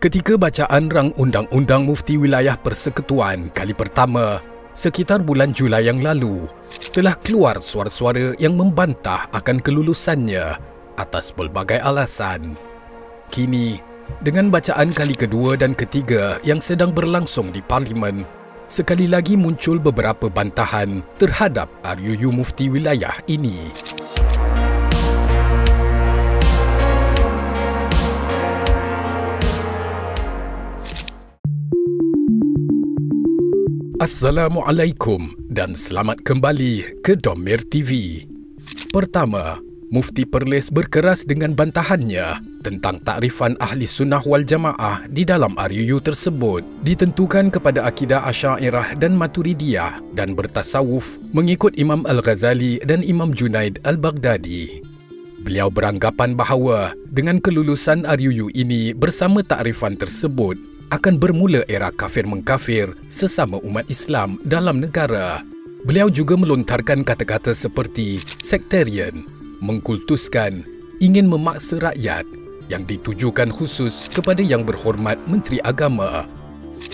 Ketika bacaan rang Undang-Undang Mufti Wilayah Persekutuan kali pertama sekitar bulan Julai yang lalu, telah keluar suara-suara yang membantah akan kelulusannya atas pelbagai alasan. Kini, dengan bacaan kali kedua dan ketiga yang sedang berlangsung di Parlimen, sekali lagi muncul beberapa bantahan terhadap RUU Mufti Wilayah ini. Assalamualaikum dan selamat kembali ke Domer TV. Pertama, Mufti Perlis berkeras dengan bantahannya tentang takrifan Ahli Sunnah wal Jamaah di dalam RUU tersebut ditentukan kepada akidah Asy'ariyah dan Maturidiyah dan bertasawuf mengikut Imam Al-Ghazali dan Imam Junaid Al-Baghdadi. Beliau beranggapan bahawa dengan kelulusan RUU ini bersama takrifan tersebut akan bermula era kafir-mengkafir sesama umat Islam dalam negara. Beliau juga melontarkan kata-kata seperti sektarian, mengkultuskan, ingin memaksa rakyat yang ditujukan khusus kepada Yang Berhormat Menteri Agama.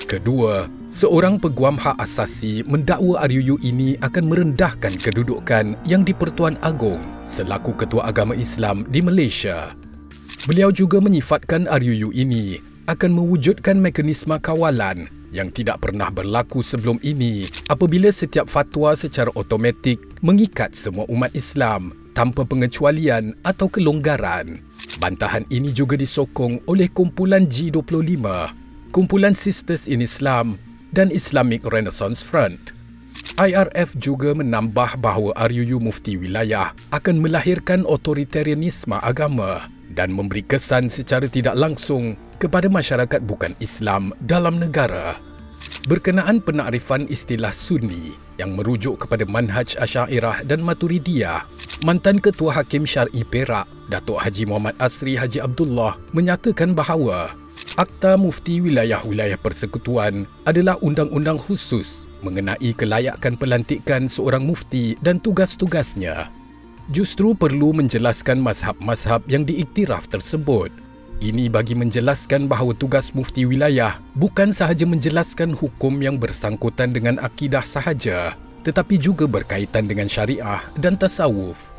Kedua, seorang peguam hak asasi mendakwa RUU ini akan merendahkan kedudukan Yang di-Pertuan Agong selaku Ketua Agama Islam di Malaysia. Beliau juga menyifatkan RUU ini akan mewujudkan mekanisme kawalan yang tidak pernah berlaku sebelum ini apabila setiap fatwa secara automatik mengikat semua umat Islam tanpa pengecualian atau kelonggaran. Bantahan ini juga disokong oleh kumpulan G25, kumpulan Sisters in Islam dan Islamic Renaissance Front. IRF juga menambah bahawa RUU Mufti Wilayah akan melahirkan otoritarianisme agama dan memberi kesan secara tidak langsung kepada masyarakat bukan Islam dalam negara. Berkenaan penakrifan istilah Sunni yang merujuk kepada manhaj Asy'ariyah dan Maturidiyah, mantan Ketua Hakim Syar'i Perak, Datuk Haji Muhammad Asri Haji Abdullah menyatakan bahawa Akta Mufti Wilayah-Wilayah Persekutuan adalah undang-undang khusus mengenai kelayakan pelantikan seorang mufti dan tugas-tugasnya. Justru perlu menjelaskan mazhab-mazhab yang diiktiraf tersebut. Ini bagi menjelaskan bahawa tugas mufti wilayah bukan sahaja menjelaskan hukum yang bersangkutan dengan akidah sahaja, tetapi juga berkaitan dengan syariah dan tasawuf.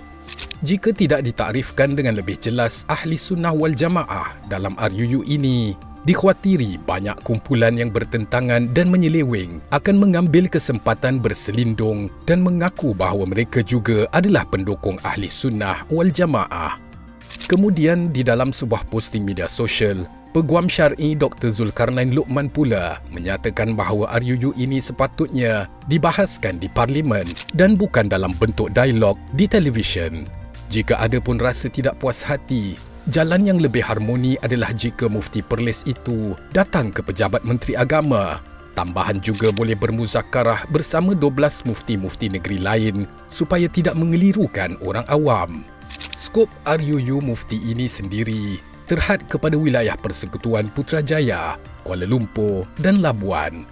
Jika tidak ditakrifkan dengan lebih jelas Ahli Sunnah wal Jamaah dalam RUU ini, dikhawatiri banyak kumpulan yang bertentangan dan menyeleweng akan mengambil kesempatan berselindung dan mengaku bahawa mereka juga adalah pendukung Ahli Sunnah wal Jamaah. Kemudian di dalam sebuah posting media sosial, Peguam Syar'i Dr. Zulkarnain Luqman pula menyatakan bahawa RUU ini sepatutnya dibahaskan di Parlimen dan bukan dalam bentuk dialog di televisyen. Jika ada pun rasa tidak puas hati, jalan yang lebih harmoni adalah jika Mufti Perlis itu datang ke pejabat Menteri Agama. Tambahan juga boleh bermuzakarah bersama 12 mufti-mufti negeri lain supaya tidak mengelirukan orang awam. Skop RUU Mufti ini sendiri terhad kepada wilayah Persekutuan Putrajaya, Kuala Lumpur dan Labuan.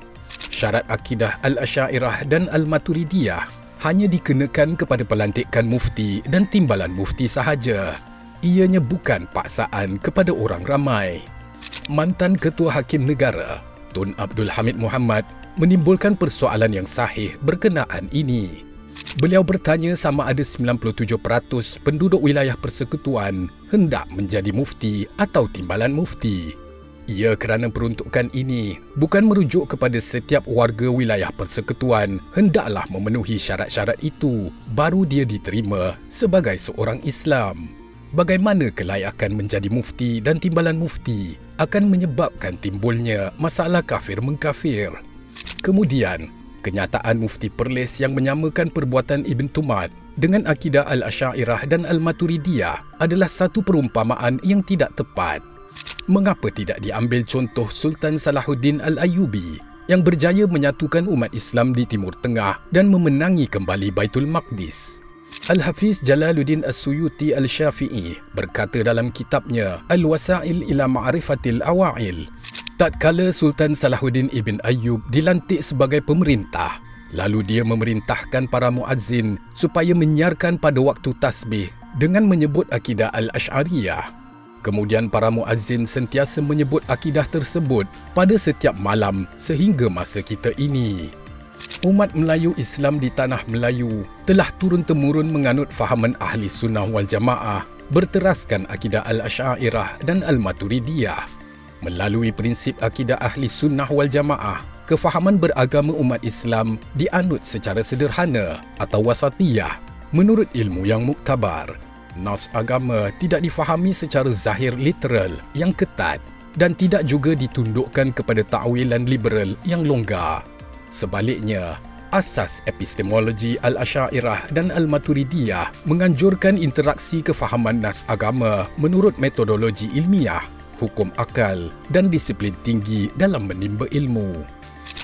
Syarat akidah Al-Asy'ariyah dan Al-Maturidiyah hanya dikenakan kepada pelantikan mufti dan timbalan mufti sahaja. Ianya bukan paksaan kepada orang ramai. Mantan Ketua Hakim Negara, Tun Abdul Hamid Muhammad, menimbulkan persoalan yang sahih berkenaan ini. Beliau bertanya sama ada 97% penduduk wilayah persekutuan hendak menjadi mufti atau timbalan mufti. Ia kerana peruntukan ini bukan merujuk kepada setiap warga wilayah persekutuan hendaklah memenuhi syarat-syarat itu baru dia diterima sebagai seorang Islam. Bagaimana kelayakan menjadi mufti dan timbalan mufti akan menyebabkan timbulnya masalah kafir-mengkafir. Kemudian, kenyataan Mufti Perlis yang menyamakan perbuatan Ibn Tumad dengan akidah Al-Asy'ariyah dan Al-Maturidiyah adalah satu perumpamaan yang tidak tepat. Mengapa tidak diambil contoh Sultan Salahuddin Al-Ayyubi yang berjaya menyatukan umat Islam di Timur Tengah dan memenangi kembali Baitul Maqdis? Al-Hafiz Jalaluddin As-Suyuti Al-Syafi'i berkata dalam kitabnya Al-Wasail ila Ma'rifatil Awa'il, tatkala Sultan Salahuddin Ibn Ayyub dilantik sebagai pemerintah, lalu dia memerintahkan para muazzin supaya menyiarkan pada waktu tasbih dengan menyebut akidah Al-Asy'ariyah. Kemudian para muazzin sentiasa menyebut akidah tersebut pada setiap malam sehingga masa kita ini. Umat Melayu Islam di tanah Melayu telah turun-temurun menganut fahaman Ahli Sunnah wal Jamaah berteraskan akidah Al-Asy'ariyah dan Al-Maturidiyah. Melalui prinsip akidah Ahli Sunnah wal Jamaah, kefahaman beragama umat Islam dianut secara sederhana atau wasatiyah menurut ilmu yang muktabar. Nas agama tidak difahami secara zahir literal yang ketat dan tidak juga ditundukkan kepada takwilan liberal yang longgar. Sebaliknya, asas epistemologi Al-Asy'ariyah dan Al-Maturidiyah menganjurkan interaksi kefahaman nas agama menurut metodologi ilmiah, hukum akal dan disiplin tinggi dalam menimba ilmu.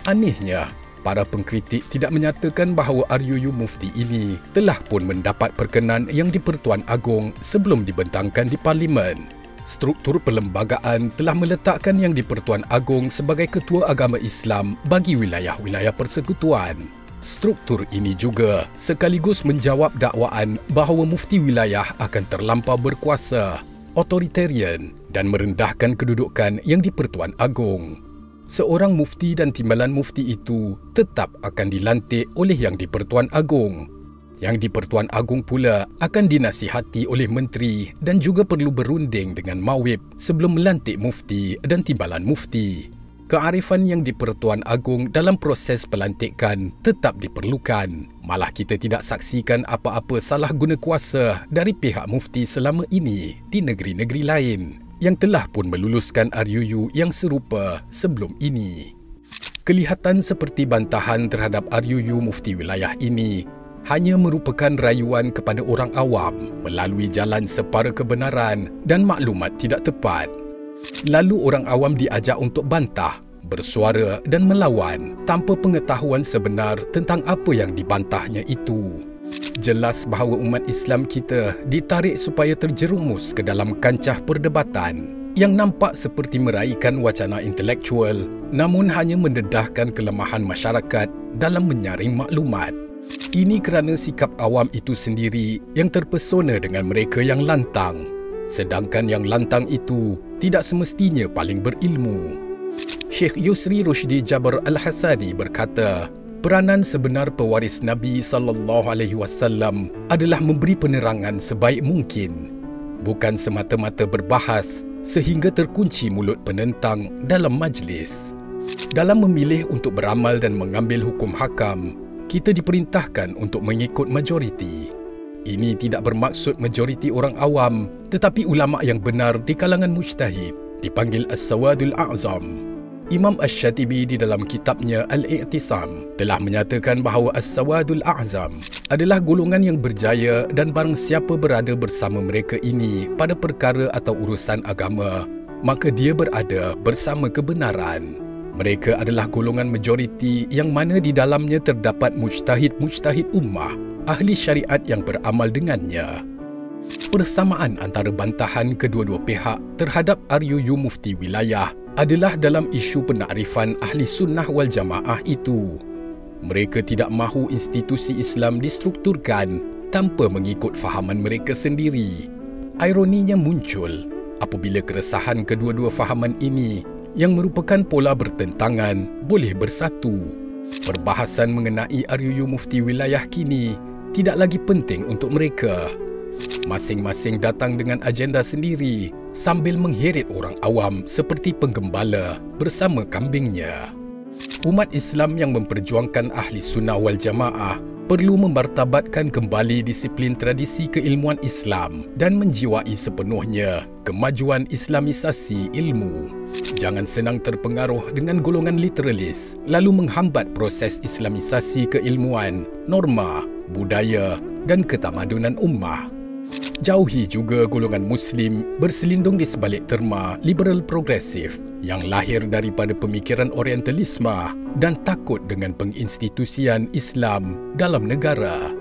Anehnya, para pengkritik tidak menyatakan bahawa RUU Mufti ini telah pun mendapat perkenan yang di-Pertuan Agong sebelum dibentangkan di Parlimen. Struktur perlembagaan telah meletakkan yang di-Pertuan Agong sebagai Ketua Agama Islam bagi wilayah-wilayah persekutuan. Struktur ini juga sekaligus menjawab dakwaan bahawa mufti wilayah akan terlampau berkuasa, otoritarian dan merendahkan kedudukan yang di-Pertuan Agong. Seorang mufti dan timbalan mufti itu tetap akan dilantik oleh yang di-Pertuan Agong. Yang di-Pertuan Agong pula akan dinasihati oleh menteri dan juga perlu berunding dengan mawib sebelum melantik mufti dan timbalan mufti. Kearifan yang di-Pertuan Agong dalam proses pelantikan tetap diperlukan. Malah kita tidak saksikan apa-apa salah guna kuasa dari pihak mufti selama ini di negeri-negeri lain yang telah pun meluluskan RUU yang serupa sebelum ini. Kelihatan seperti bantahan terhadap RUU Mufti wilayah ini hanya merupakan rayuan kepada orang awam melalui jalan separa kebenaran dan maklumat tidak tepat. Lalu orang awam diajak untuk bantah, bersuara dan melawan tanpa pengetahuan sebenar tentang apa yang dibantahnya itu. Jelas bahawa umat Islam kita ditarik supaya terjerumus ke dalam kancah perdebatan yang nampak seperti meraihkan wacana intelektual namun hanya mendedahkan kelemahan masyarakat dalam menyaring maklumat. Ini kerana sikap awam itu sendiri yang terpesona dengan mereka yang lantang, sedangkan yang lantang itu tidak semestinya paling berilmu. Syekh Yusri Rushdi Jabr Al-Hasani berkata, peranan sebenar pewaris Nabi SAW adalah memberi penerangan sebaik mungkin, bukan semata-mata berbahas sehingga terkunci mulut penentang dalam majlis. Dalam memilih untuk beramal dan mengambil hukum hakam, kita diperintahkan untuk mengikut majoriti. Ini tidak bermaksud majoriti orang awam, tetapi ulama yang benar di kalangan mujtahid dipanggil As-Sawadul A'zam. Imam Asy-Syatibi di dalam kitabnya Al-I'tisam telah menyatakan bahawa As-Sawadul A'zam adalah golongan yang berjaya dan barang siapa berada bersama mereka ini pada perkara atau urusan agama, maka dia berada bersama kebenaran. Mereka adalah golongan majoriti yang mana di dalamnya terdapat mujtahid-mujtahid ummah, ahli syariat yang beramal dengannya. Persamaan antara bantahan kedua-dua pihak terhadap RUU Mufti wilayah adalah dalam isu penakrifan Ahli Sunnah wal Jamaah itu. Mereka tidak mahu institusi Islam distrukturkan tanpa mengikut fahaman mereka sendiri. Ironinya muncul apabila keresahan kedua-dua fahaman ini yang merupakan pola bertentangan boleh bersatu. Perbahasan mengenai RUU Mufti wilayah kini tidak lagi penting untuk mereka. Masing-masing datang dengan agenda sendiri sambil mengheret orang awam seperti penggembala bersama kambingnya. Umat Islam yang memperjuangkan Ahli Sunnah wal Jamaah perlu memartabatkan kembali disiplin tradisi keilmuan Islam dan menjiwai sepenuhnya kemajuan islamisasi ilmu. Jangan senang terpengaruh dengan golongan literalis lalu menghambat proses islamisasi keilmuan, norma, budaya dan ketamadunan ummah. Jauhi juga golongan Muslim berselindung di sebalik terma liberal progresif yang lahir daripada pemikiran orientalisme dan takut dengan penginstitusian Islam dalam negara.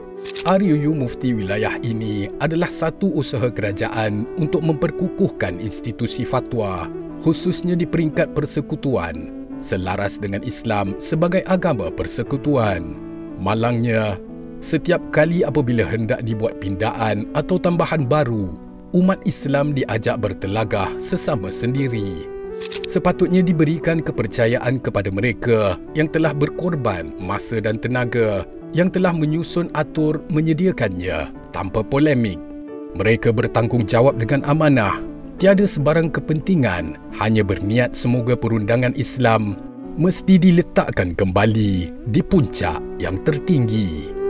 RUU Mufti wilayah ini adalah satu usaha kerajaan untuk memperkukuhkan institusi fatwa, khususnya di peringkat persekutuan, selaras dengan Islam sebagai agama persekutuan. Malangnya, setiap kali apabila hendak dibuat pindaan atau tambahan baru, umat Islam diajak bertelagah sesama sendiri. Sepatutnya diberikan kepercayaan kepada mereka yang telah berkorban masa dan tenaga, yang telah menyusun atur menyediakannya tanpa polemik. Mereka bertanggungjawab dengan amanah, tiada sebarang kepentingan, hanya berniat semoga perundangan Islam mesti diletakkan kembali di puncak yang tertinggi.